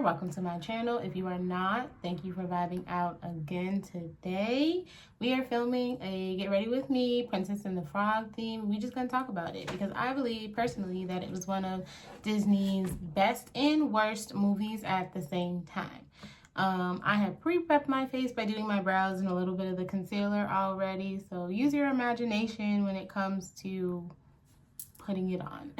welcome to my channel. If you are not, thank you for vibing out again today. We are filming a Get Ready With Me Princess and the Frog theme. We're just going to talk about it because I believe personally that it was one of Disney's best and worst movies at the same time. I have pre-prepped my face by doing my brows and a little bit of the concealer already, so use your imagination when it comes to putting it on.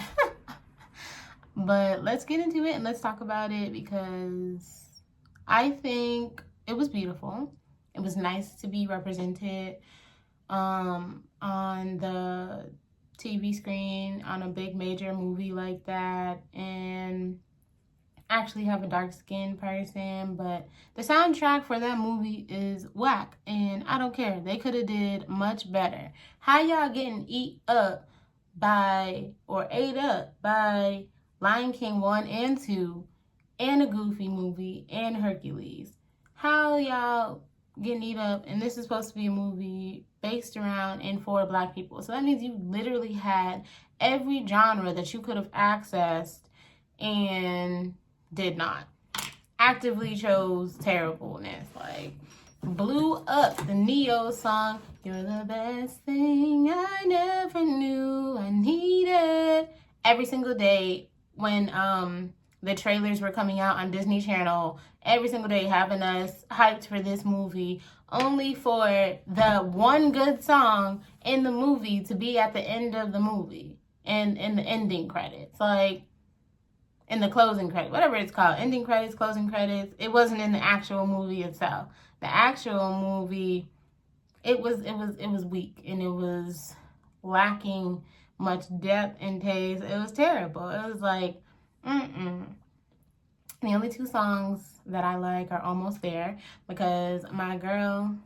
But let's get into it and let's talk about it because I think it was beautiful. It was nice to be represented on the TV screen on a big major movie like that, and actually have a dark-skinned person. But the soundtrack for that movie is whack, and I don't care. They could have did much better. How y'all getting ate up by Lion King 1 and 2 and a Goofy movie and Hercules? How y'all getting eat up? And this is supposed to be a movie based around and for Black people. So that means you literally had every genre that you could have accessed and did not. Actively chose terribleness. Like, blew up the Neo song, "You're the best thing I never knew I needed," every single day when the trailers were coming out on Disney Channel, every single day having us hyped for this movie, only for the one good song in the movie to be at the end of the movie and in the ending credits. Like, in the closing credits, whatever it's called, ending credits, closing credits. It wasn't in the actual movie itself. The actual movie, it was weak, and it was lacking much depth and taste. It was terrible. It was like, The only two songs that I like are Almost There, because my girl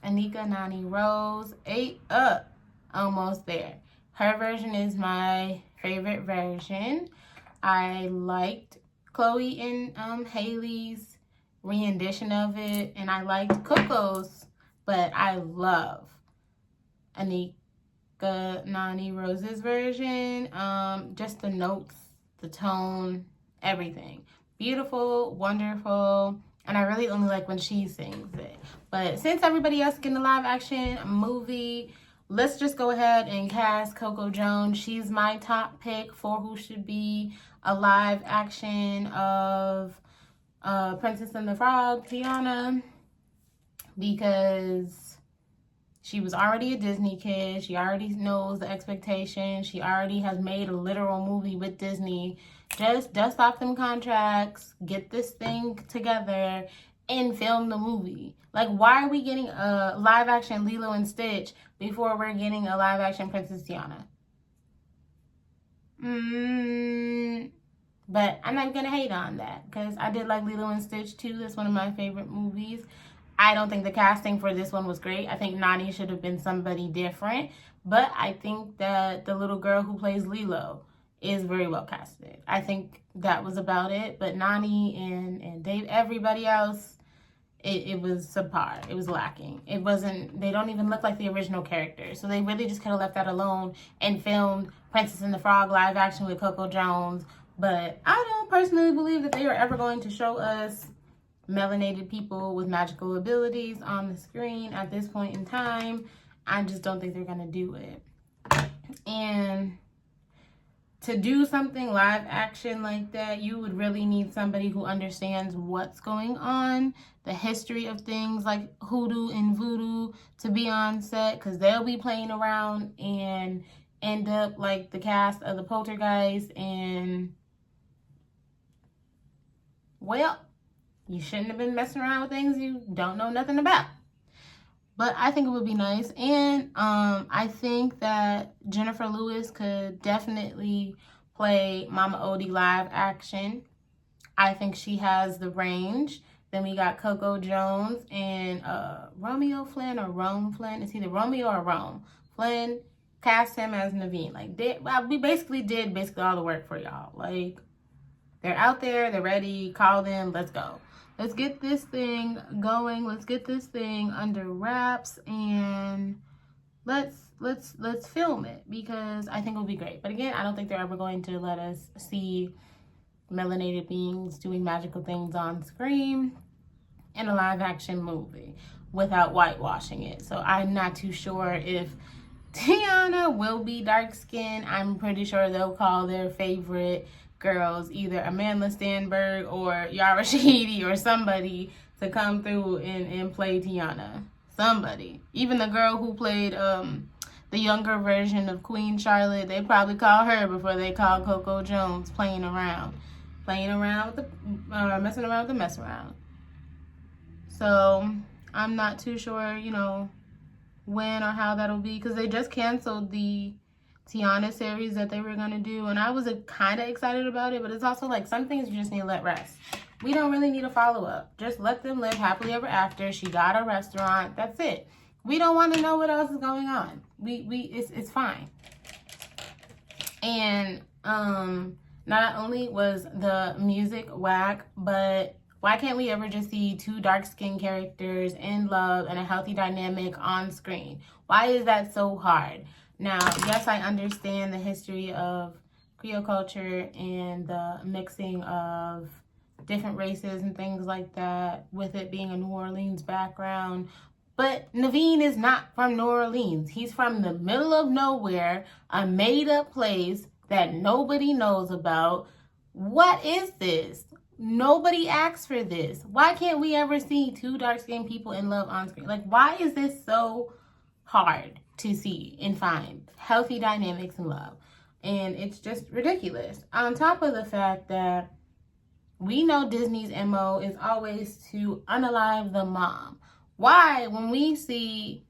Anika Nani Rose ate up Almost There. Her version is my favorite version. I liked Chloe and Haley's rendition of it, and I liked Coco's, but I love Anika Nani Rose's version. Just the notes, the tone, everything. Beautiful, wonderful, and I really only like when she sings it. But since everybody else is getting a live action movie, let's just go ahead and cast Coco Jones. She's my top pick for who should be a live action of Princess and the Frog, Tiana, because she was already a Disney kid. She already knows the expectations. She already has made a literal movie with Disney. Just dust off them contracts, get this thing together, and film the movie. Like, why are we getting a live action Lilo and Stitch before we're getting a live action Princess Tiana? But I'm not gonna hate on that because I did like Lilo and Stitch too. That's one of my favorite movies. I don't think the casting for this one was great. I think Nani should have been somebody different, but I think that the little girl who plays Lilo is very well casted. I think that was about it. But Nani and Dave, everybody else, it was subpar. It was lacking. It wasn't, they don't even look like the original characters. So they really just could have left that alone and filmed Princess and the Frog live action with Coco Jones. But I don't personally believe that they are ever going to show us melanated people with magical abilities on the screen at this point in time. I just don't think they're going to do it. And to do something live action like that, you would really need somebody who understands what's going on, the history of things like hoodoo and voodoo, to be on set, because they'll be playing around and end up like the cast of the Poltergeist. And, well, you shouldn't have been messing around with things you don't know nothing about. But I think it would be nice. And I think that Jennifer Lewis could definitely play Mama Odie live action. I think she has the range. Then we got Coco Jones and Romeo Flynn or Rome Flynn. It's either Romeo or Rome. Flynn, cast him as Naveen. Like, we basically did all the work for y'all. Like, they're out there, they're ready, call them, let's go. Let's get this thing going. Let's get this thing under wraps, and let's film it, because I think it'll be great. But again, I don't think they're ever going to let us see melanated beings doing magical things on screen in a live action movie without whitewashing it. So I'm not too sure if Tiana will be dark skinned. I'm pretty sure they'll call their favorite girls either Amanda Stenberg or Yara Shahidi or somebody to come through and play Tiana. Somebody. Even the girl who played the younger version of Queen Charlotte, they probably call her before they call Coco Jones playing around with the messing around with the mess around. So I'm not too sure, when or how that'll be, because they just canceled the Tiana series that they were going to do, and I was kind of excited about it, but it's also like some things you just need to let rest. We don't really need a follow-up. Just let them live happily ever after. She got a restaurant. That's it. We don't want to know what else is going on. It's fine. And not only was the music whack, but why can't we ever just see two dark-skinned characters in love and a healthy dynamic on screen? Why is that so hard? Now, yes, I understand the history of Creole culture and the mixing of different races and things like that, with it being a New Orleans background. But Naveen is not from New Orleans. He's from the middle of nowhere, a made-up place that nobody knows about. What is this? Nobody asked for this. Why can't we ever see two dark-skinned people in love on screen? Like, why is this so hard to see and find healthy dynamics in love? And it's just ridiculous. On top of the fact that we know Disney's MO is always to unalive the mom. Why, when we see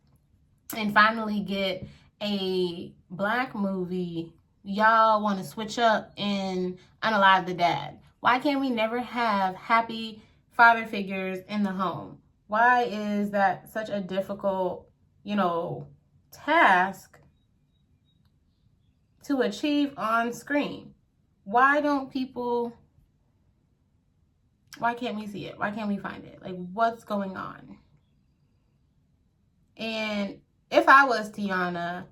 and finally get a Black movie, y'all want to switch up and unalive the dad? Why can't we never have happy father figures in the home? Why is that such a difficult, task to achieve on screen? Why can't we see it? Why can't we find it? Like, what's going on? And if I was Tiana,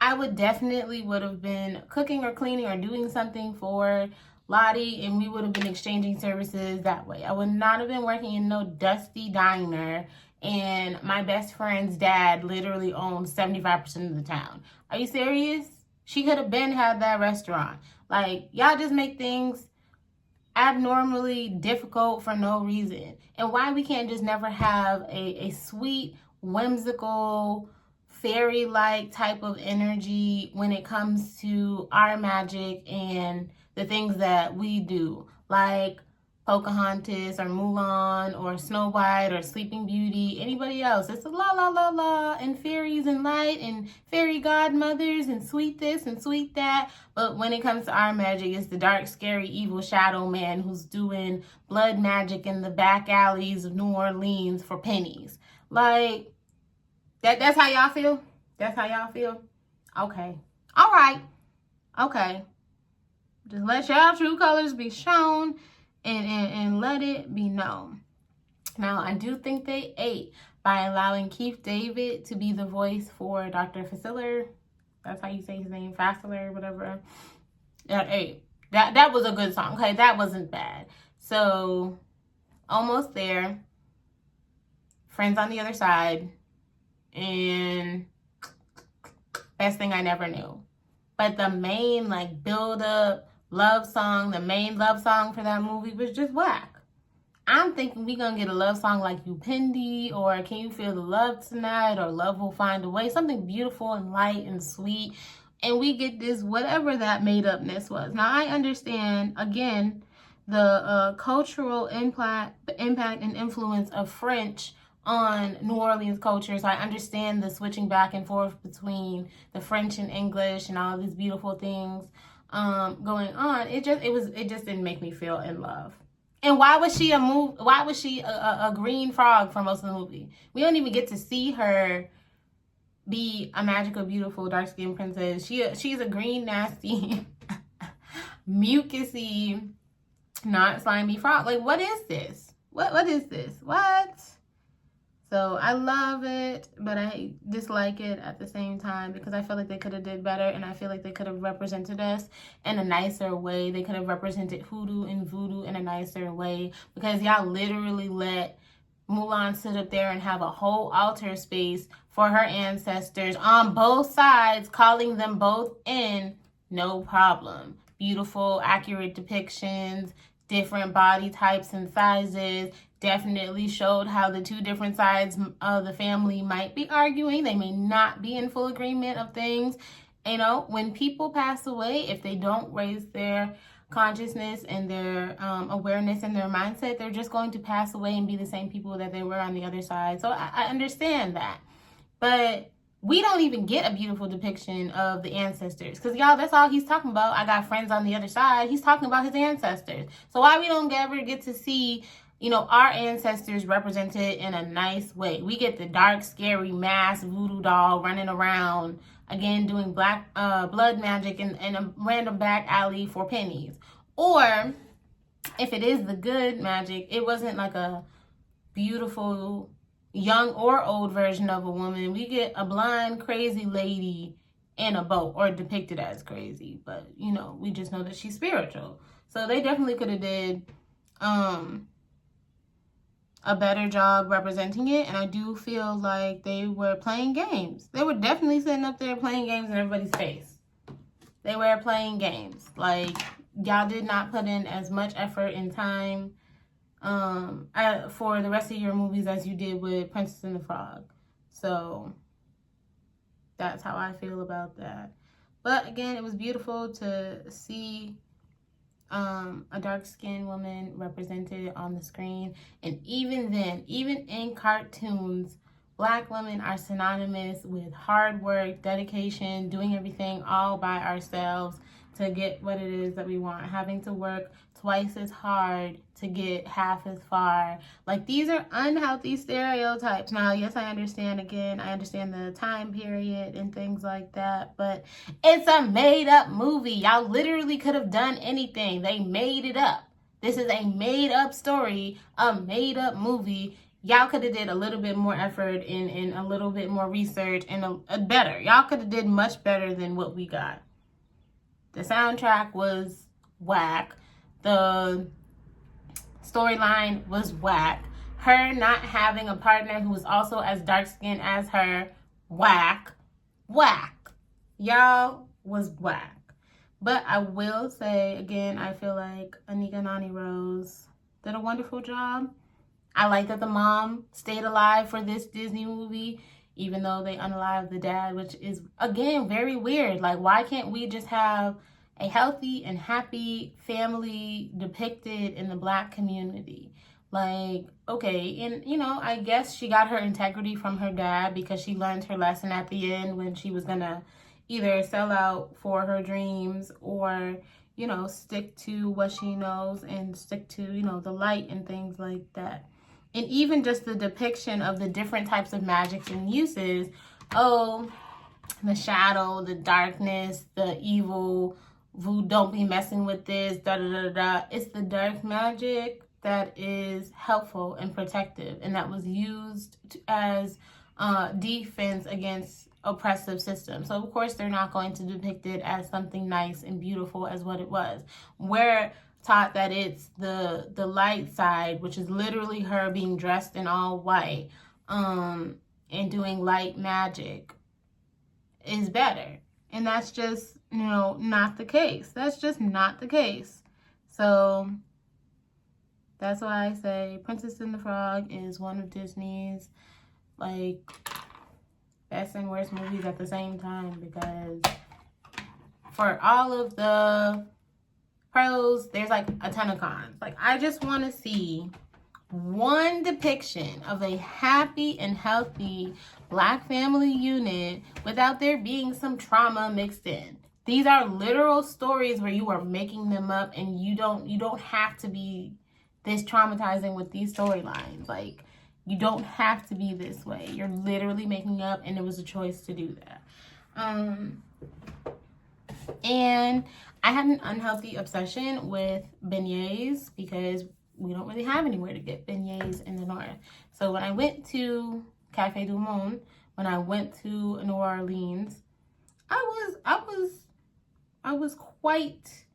I would have been cooking or cleaning or doing something for Lottie, and we would have been exchanging services that way. I would not have been working in no dusty diner, and my best friend's dad literally owns 75% of the town. Are you serious? She could have had that restaurant. Like, y'all just make things abnormally difficult for no reason. And why we can't just never have a sweet, whimsical, fairy-like type of energy when it comes to our magic and the things that we do, like Pocahontas or Mulan or Snow White or Sleeping Beauty, anybody else. It's a la la la la and fairies and light and fairy godmothers and sweet this and sweet that. But when it comes to our magic, it's the dark, scary, evil shadow man who's doing blood magic in the back alleys of New Orleans for pennies. Like, that's how y'all feel? That's how y'all feel? Okay. All right. Okay. Just let y'all true colors be shown and let it be known. Now, I do think they ate by allowing Keith David to be the voice for Dr. Faciller. That's how you say his name, Faciller, whatever. That ate. That was a good song. Okay, that wasn't bad. So, almost there. Friends on the Other Side. And Best Thing I Never Knew. But the main, build-up love song, the main love song for that movie was just whack. I'm thinking we gonna get a love song like Upendi, or Can You Feel the Love Tonight, or Love Will Find a Way, something beautiful and light and sweet. And we get this, whatever that made-upness was. Now, I understand, again, the cultural impact and influence of French on New Orleans culture. So I understand the switching back and forth between the French and English and all these beautiful things going on. It just didn't make me feel in love. And why was she a green frog for most of the movie? We don't even get to see her be a magical, beautiful, dark-skinned princess. She's a green, nasty, mucusy, not slimy frog. Like, what is this? What is this? What? So I love it, but I dislike it at the same time because I feel like they could have did better, and I feel like they could have represented us in a nicer way. They could have represented hoodoo and voodoo in a nicer way, because y'all literally let Mulan sit up there and have a whole altar space for her ancestors on both sides, calling them both in, no problem. Beautiful, accurate depictions, different body types and sizes, definitely showed how the two different sides of the family might be arguing. They may not be in full agreement of things. You know, when people pass away, if they don't raise their consciousness and their awareness and their mindset, they're just going to pass away and be the same people that they were on the other side. So I understand that. But we don't even get a beautiful depiction of the ancestors, because y'all, that's all he's talking about. I got friends on the other side. He's talking about his ancestors. So why we don't ever get to see, you know, our ancestors represented in a nice way? We get the dark, scary, masked voodoo doll running around, again, doing black blood magic in a random back alley for pennies. Or if it is the good magic, it wasn't like a beautiful young or old version of a woman. We get a blind, crazy lady in a boat, or depicted as crazy, but you know, we just know that she's spiritual. So they definitely could have did a better job representing it, and I do feel like they were playing games. They were definitely sitting up there playing games in everybody's face. They were playing games. Like, y'all did not put in as much effort and time for the rest of your movies as you did with Princess and the Frog. So that's how I feel about that. But again, it was beautiful to see a dark-skinned woman represented on the screen. And even then, even in cartoons, Black women are synonymous with hard work, dedication, doing everything all by ourselves to get what it is that we want, having to work twice as hard to get half as far. Like, these are unhealthy stereotypes. Now, yes, I understand the time period and things like that, but it's a made-up movie. Y'all literally could have done anything. They made it up. This is a made-up story, a made-up movie. Y'all could have did a little bit more effort and a little bit more research and a better. Y'all could have did much better than what we got. The soundtrack was whack. The storyline was whack. Her not having a partner who was also as dark-skinned as her, whack. Whack. Y'all was whack. But I will say, again, I feel like Anika Noni Rose did a wonderful job. I like that the mom stayed alive for this Disney movie, even though they unalived the dad, which is, again, very weird. Like, why can't we just have a healthy and happy family depicted in the Black community? Like, okay, and, you know, I guess she got her integrity from her dad because she learned her lesson at the end when she was gonna either sell out for her dreams or, you know, stick to what she knows and stick to, you know, the light and things like that. And even just the depiction of the different types of magics and uses. Oh, the shadow, the darkness, the evil, don't be messing with this, da da da da. It's the dark magic that is helpful and protective, and that was used as defense against oppressive systems. So of course they're not going to depict it as something nice and beautiful as what it was. We're taught that it's the light side, which is literally her being dressed in all white and doing light magic, is better. And that's just, you know, not the case. That's just not the case. So that's why I say Princess and the Frog is one of Disney's, like, best and worst movies at the same time, because for all of the pros, there's like a ton of cons. Like, I just want to see one depiction of a happy and healthy Black family unit without there being some trauma mixed in. These are literal stories where you are making them up, and you don't have to be this traumatizing with these storylines. Like, you don't have to be this way. You're literally making up, and it was a choice to do that. And I had an unhealthy obsession with beignets because we don't really have anywhere to get beignets in the north. So when I went to Cafe du Monde, when I went to New Orleans, I was quite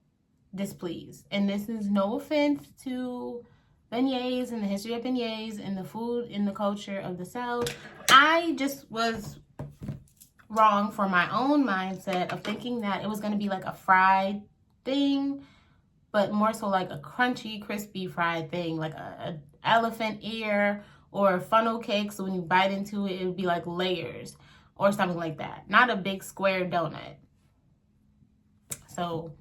displeased. And this is no offense to beignets and the history of beignets and the food and the culture of the South. I just was wrong for my own mindset of thinking that it was going to be like a fried thing, but more so like a crunchy, crispy fried thing, like a elephant ear or a funnel cake. So when you bite into it, it would be like layers or something like that. Not a big square donut. So,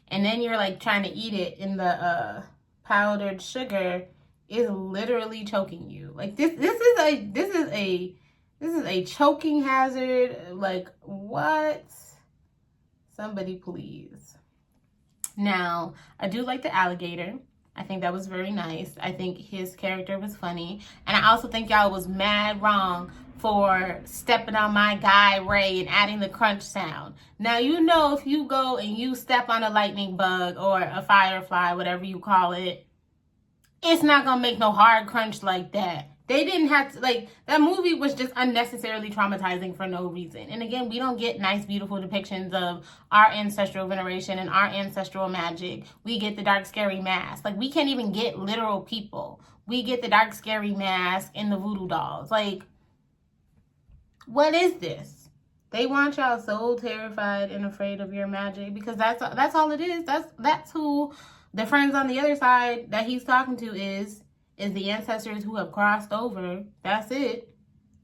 and then you're like trying to eat it, in the powdered sugar is literally choking you. Like this is a choking hazard. Like, what? Somebody please. Now, I do like the alligator. I think that was very nice. I think his character was funny. And I also think y'all was mad wrong for stepping on my guy Ray and adding the crunch sound. Now, you know, if you go and you step on a lightning bug or a firefly, whatever you call it, it's not gonna make no hard crunch like that. They didn't have to, like, that movie was just unnecessarily traumatizing for no reason. And again, we don't get nice, beautiful depictions of our ancestral veneration and our ancestral magic. We get the dark, scary mask. Like, we can't even get literal people. We get the dark, scary mask and the voodoo dolls. Like, what is this? They want y'all so terrified and afraid of your magic, because that's all it is. That's who the friends on the other side that he's talking to is the ancestors who have crossed over. That's it.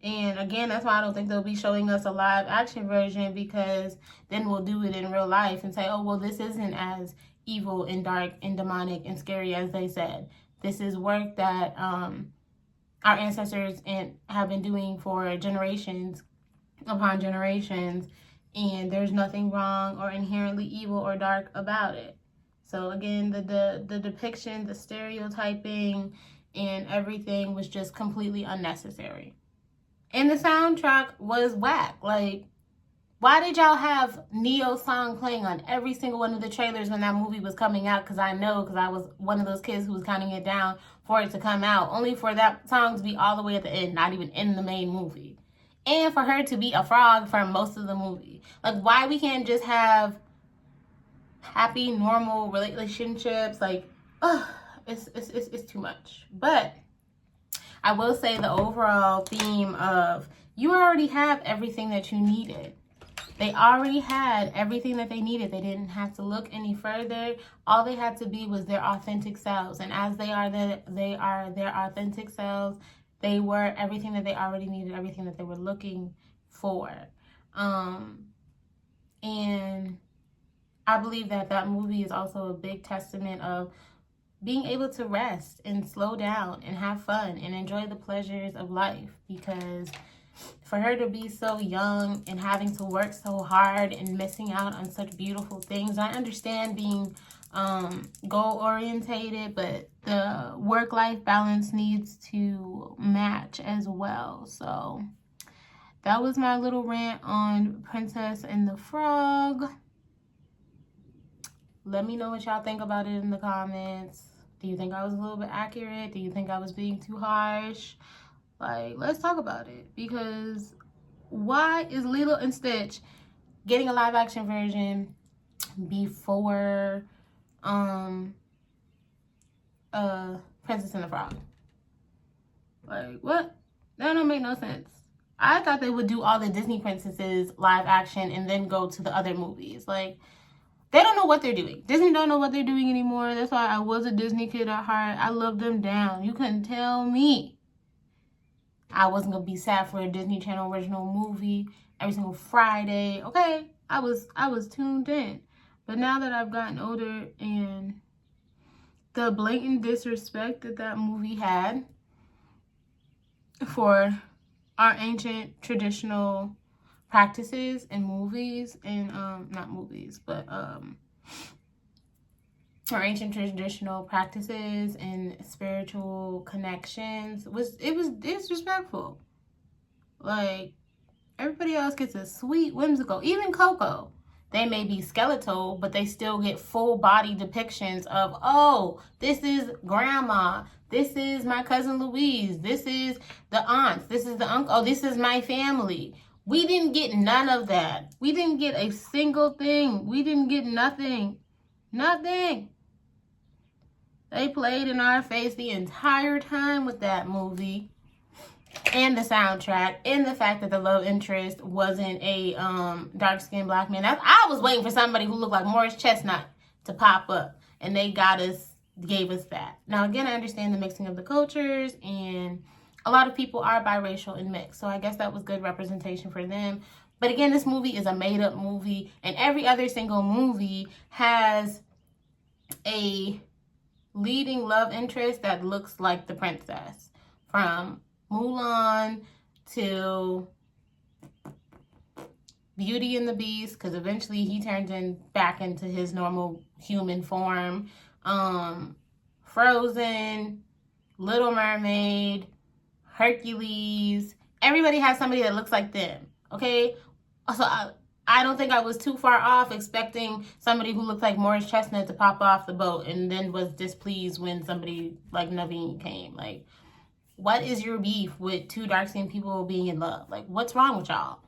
And again, that's why I don't think they'll be showing us a live action version, because then we'll do it in real life and say, oh, well, this isn't as evil and dark and demonic and scary as they said. This is work that our ancestors have been doing for generations upon generations, and there's nothing wrong or inherently evil or dark about it. So again, the depiction, the stereotyping, and everything was just completely unnecessary. And the soundtrack was whack. Like, why did y'all have Neo's song playing on every single one of the trailers when that movie was coming out? Because I was one of those kids who was counting it down for it to come out, only for that song to be all the way at the end, not even in the main movie. And for her to be a frog for most of the movie. Like, why we can't just have happy, normal relationships? Like, it's too much. But I will say the overall theme of, you already have everything that you needed. They already had everything that they needed. They didn't have to look any further. All they had to be was their authentic selves. And as they are their authentic selves, they were everything that they already needed, everything that they were looking for. And I believe that movie is also a big testament of being able to rest and slow down and have fun and enjoy the pleasures of life. Because for her to be so young and having to work so hard and missing out on such beautiful things, I understand being goal orientated, but the work-life balance needs to match as well. So that was my little rant on Princess and the Frog. Let me know what y'all think about it in the comments. Do you think I was a little bit accurate? Do you think I was being too harsh? Like, let's talk about it. Because why is Lilo and Stitch getting a live action version before Princess and the Frog? Like, what? That don't make no sense. I thought they would do all the Disney princesses live action and then go to the other movies. Like, they don't know what they're doing. Disney don't know what they're doing anymore. That's why I was a Disney kid at heart. I loved them down. You couldn't tell me I wasn't going to be sad for a Disney Channel original movie every single Friday. Okay, I was tuned in. But now that I've gotten older, and the blatant disrespect that movie had for our ancient traditional practices and movies, and not movies, but our ancient traditional practices and spiritual connections, was disrespectful. Like, everybody else gets a sweet, whimsical, even Coco. They may be skeletal, but they still get full body depictions of, oh, this is grandma. This is my cousin Louise. This is the aunts. This is the uncle. Oh, this is my family. We didn't get none of that. We didn't get a single thing. We didn't get nothing. Nothing. They played in our face the entire time with that movie. And the soundtrack, and the fact that the love interest wasn't a dark-skinned black man. I was waiting for somebody who looked like Morris Chestnut to pop up, and they gave us that. Now, again, I understand the mixing of the cultures, and a lot of people are biracial and mixed, so I guess that was good representation for them. But again, this movie is a made-up movie, and every other single movie has a leading love interest that looks like the princess. From Mulan to Beauty and the Beast, because eventually he turns back into his normal human form. Frozen, Little Mermaid, Hercules. Everybody has somebody that looks like them, okay? So I don't think I was too far off expecting somebody who looked like Morris Chestnut to pop off the boat and then was displeased when somebody like Naveen came. Like, what is your beef with two dark-skinned people being in love? Like, what's wrong with y'all?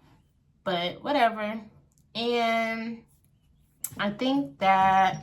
But whatever. And I think that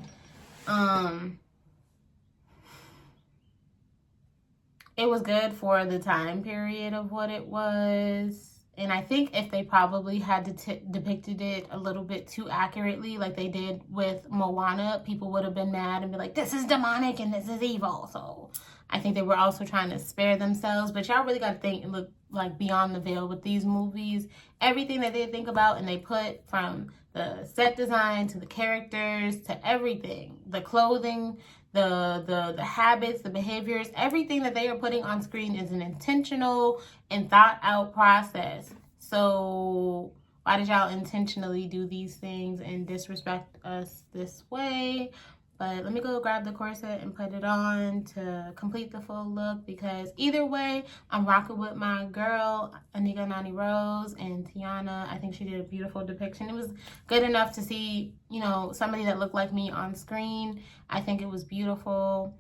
it was good for the time period of what it was. And I think if they probably had depicted it a little bit too accurately, like they did with Moana, people would have been mad and be like, this is demonic and this is evil. So I think they were also trying to spare themselves. But y'all really got to think and look like beyond the veil with these movies. Everything that they think about and they put, from the set design to the characters to everything, the clothing, the habits, the behaviors, everything that they are putting on screen is an intentional and thought out process. So why did y'all intentionally do these things and disrespect us this way? But let me go grab the corset and put it on to complete the full look, because either way, I'm rocking with my girl, Anika Nani Rose, and Tiana. I think she did a beautiful depiction. It was good enough to see, you know, somebody that looked like me on screen. I think it was beautiful.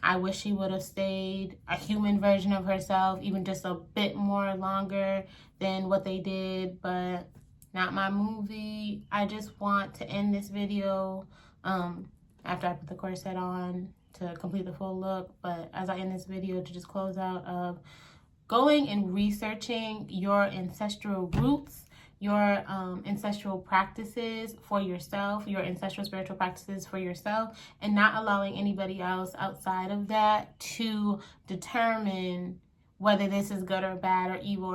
I wish she would have stayed a human version of herself, even just a bit more longer than what they did, but not my movie. I just want to end this video after I put the corset on to complete the full look. But as I end this video, to just close out of going and researching your ancestral roots, your ancestral practices for yourself, your ancestral spiritual practices for yourself, and not allowing anybody else outside of that to determine whether this is good or bad or evil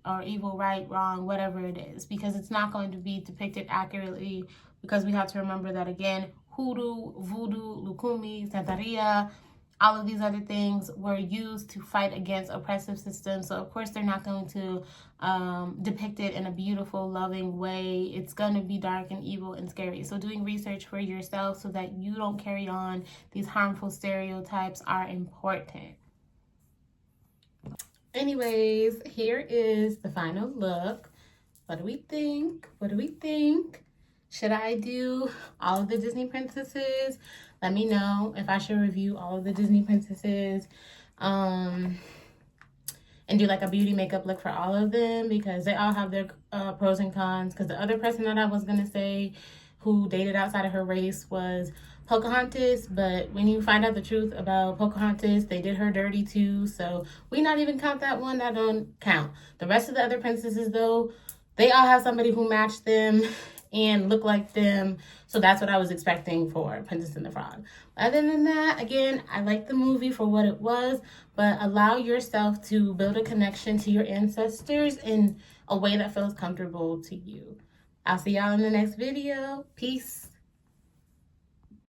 or evil, right, wrong, whatever it is, because it's not going to be depicted accurately, because we have to remember that, again, hoodoo, voodoo, lukumi, santeria, all of these other things were used to fight against oppressive systems. So, of course, they're not going to depict it in a beautiful, loving way. It's going to be dark and evil and scary. So doing research for yourself so that you don't carry on these harmful stereotypes are important. Anyways, here is the final look. What do we think? What do we think? Should I do all of the Disney princesses? Let me know if I should review all of the Disney princesses and do like a beauty makeup look for all of them, because they all have their pros and cons. Because the other person that I was going to say who dated outside of her race was Pocahontas, but when you find out the truth about Pocahontas, they did her dirty too. So we not even count that one. That don't count. The rest of the other princesses, though, they all have somebody who matched them and look like them. So that's what I was expecting for Princess and the Frog. Other than that, again, I like the movie for what it was, but allow yourself to build a connection to your ancestors in a way that feels comfortable to you. I'll see y'all in the next video. Peace.